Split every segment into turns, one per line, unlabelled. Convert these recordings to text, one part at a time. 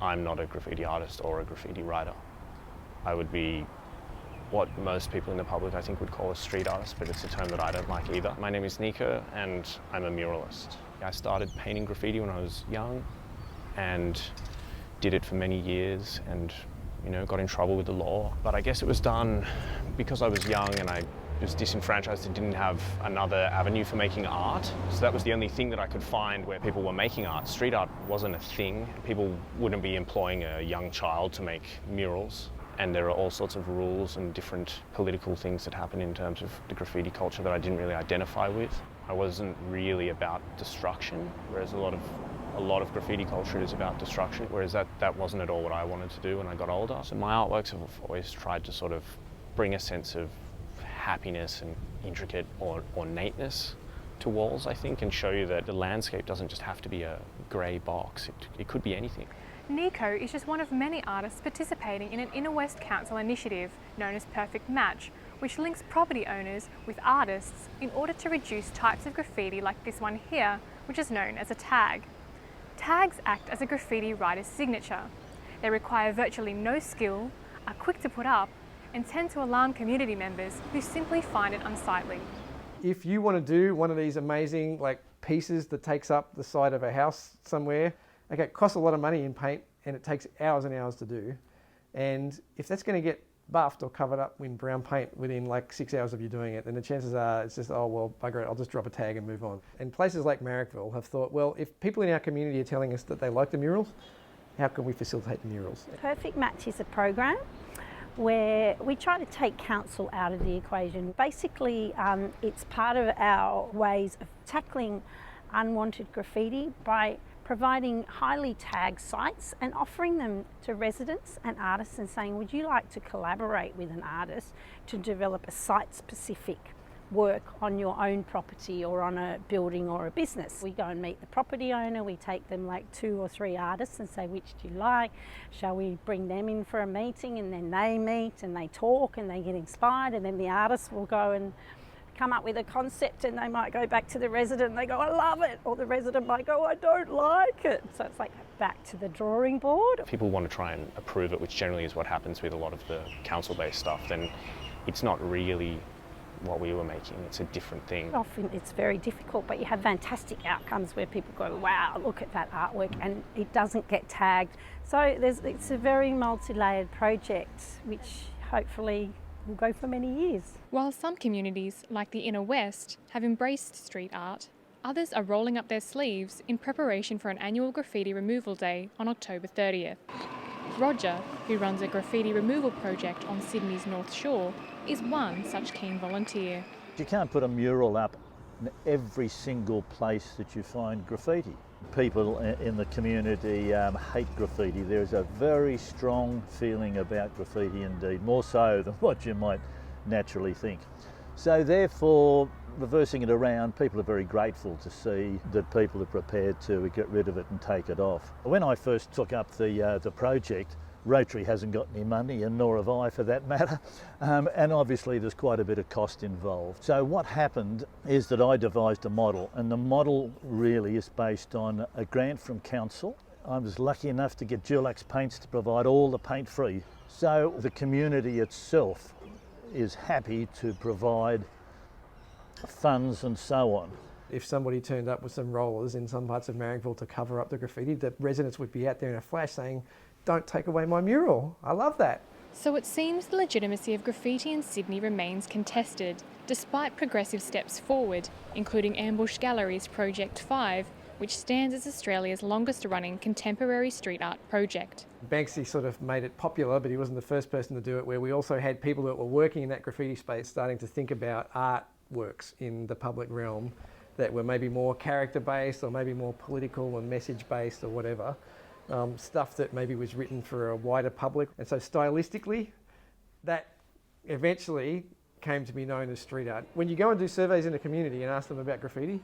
I'm not a graffiti artist or a graffiti writer. I would be what most people in the public I think would call a street artist, but it's a term that I don't like either. My name is Nico and I'm a muralist. I started painting graffiti when I was young and did it for many years and got in trouble with the law. But I guess it was done because I was young and I was disenfranchised and didn't have another avenue for making art. So that was the only thing that I could find where people were making art. Street art wasn't a thing. People wouldn't be employing a young child to make murals. And there are all sorts of rules and different political things that happen in terms of the graffiti culture that I didn't really identify with. I wasn't really about destruction, whereas a lot of graffiti culture is about destruction, whereas that wasn't at all what I wanted to do when I got older. So my artworks have always tried to sort of bring a sense of happiness and intricate ornateness to walls, I think, and show you that the landscape doesn't just have to be a grey box. It could be anything.
Nico is just one of many artists participating in an Inner West Council initiative known as Perfect Match, which links property owners with artists in order to reduce types of graffiti like this one here, which is known as a tag. Tags act as a graffiti writer's signature. They require virtually no skill, are quick to put up, and tend to alarm community members who simply find it unsightly.
If you want to do one of these amazing pieces that takes up the side of a house somewhere, okay, it costs a lot of money in paint and it takes hours and hours to do. And if that's going to get buffed or covered up in brown paint within 6 hours of you doing it, then the chances are it's just, oh well, bugger it, I'll just drop a tag and move on. And places like Marrickville have thought, well, if people in our community are telling us that they like the murals, how can we facilitate the murals?
Perfect Match is a program where we try to take council out of the equation. Basically, it's part of our ways of tackling unwanted graffiti by providing highly tagged sites and offering them to residents and artists and saying, would you like to collaborate with an artist to develop a site-specific work on your own property or on a building or a business? We go and meet the property owner, we take them 2 or 3 artists and say, which do you like? Shall we bring them in for a meeting? And then they meet and they talk and they get inspired, and then the artist will go and come up with a concept, and they might go back to the resident and they go, I love it, or the resident might go, I don't like it. So it's back to the drawing board.
People want to try and approve it, which generally is what happens with a lot of the council-based stuff, then it's not really what we were making, it's a different thing.
Often it's very difficult, but you have fantastic outcomes where people go, wow, look at that artwork, and it doesn't get tagged. So it's a very multi-layered project, which hopefully will go for many years.
While some communities, like the Inner West, have embraced street art, others are rolling up their sleeves in preparation for an annual graffiti removal day on October 30th. Roger, who runs a graffiti removal project on Sydney's North Shore, is one such keen volunteer.
You can't put a mural up in every single place that you find graffiti. People in the community hate graffiti. There's a very strong feeling about graffiti indeed, more so than what you might naturally think. So therefore, reversing it around, people are very grateful to see that people are prepared to get rid of it and take it off. When I first took up the project, Rotary hasn't got any money, and nor have I for that matter, and obviously there's quite a bit of cost involved. So what happened is that I devised a model, and the model really is based on a grant from council. I was lucky enough to get Dulux Paints to provide all the paint free. So the community itself is happy to provide funds and so on.
If somebody turned up with some rollers in some parts of Marrickville to cover up the graffiti, the residents would be out there in a flash saying, don't take away my mural. I love that.
So it seems the legitimacy of graffiti in Sydney remains contested, despite progressive steps forward, including Ambush Gallery's Project 5, which stands as Australia's longest-running contemporary street art project.
Banksy sort of made it popular, but he wasn't the first person to do it, where we also had people that were working in that graffiti space starting to think about artworks in the public realm that were maybe more character-based or maybe more political and message-based or whatever. Stuff that maybe was written for a wider public. And so stylistically, that eventually came to be known as street art. When you go and do surveys in a community and ask them about graffiti,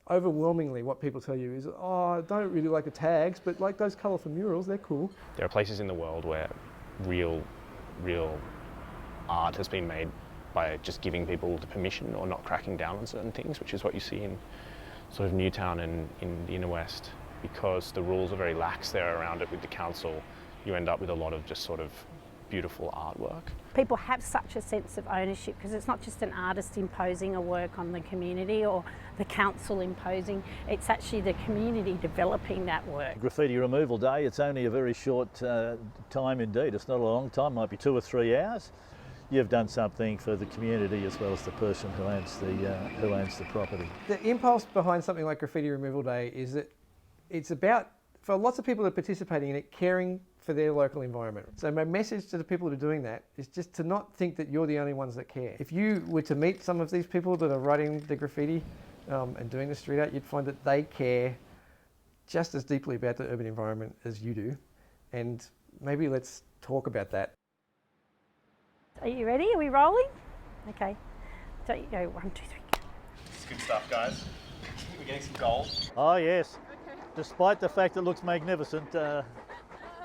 overwhelmingly what people tell you is, oh, I don't really like the tags, but like those colourful murals, they're cool.
There are places in the world where real art has been made by just giving people the permission or not cracking down on certain things, which is what you see in sort of Newtown and in the Inner West. because the rules are very lax there around it with the council, you end up with a lot of just sort of beautiful artwork.
People have such a sense of ownership because it's not just an artist imposing a work on the community or the council imposing, it's actually the community developing that work.
Graffiti removal day, it's only a very short time indeed. It's not a long time, might be 2 or 3 hours. You've done something for the community as well as the person who owns the property.
The impulse behind something like Graffiti Removal Day is that it's about, for lots of people that are participating in it, caring for their local environment. So my message to the people that are doing that is just to not think that you're the only ones that care. If you were to meet some of these people that are writing the graffiti and doing the street art, you'd find that they care just as deeply about the urban environment as you do. And maybe let's talk about that.
Are you ready? Are we rolling? Okay. So you go 1, 2, 3.
It's good stuff, guys. We're getting some gold.
Oh yes, despite the fact it looks magnificent,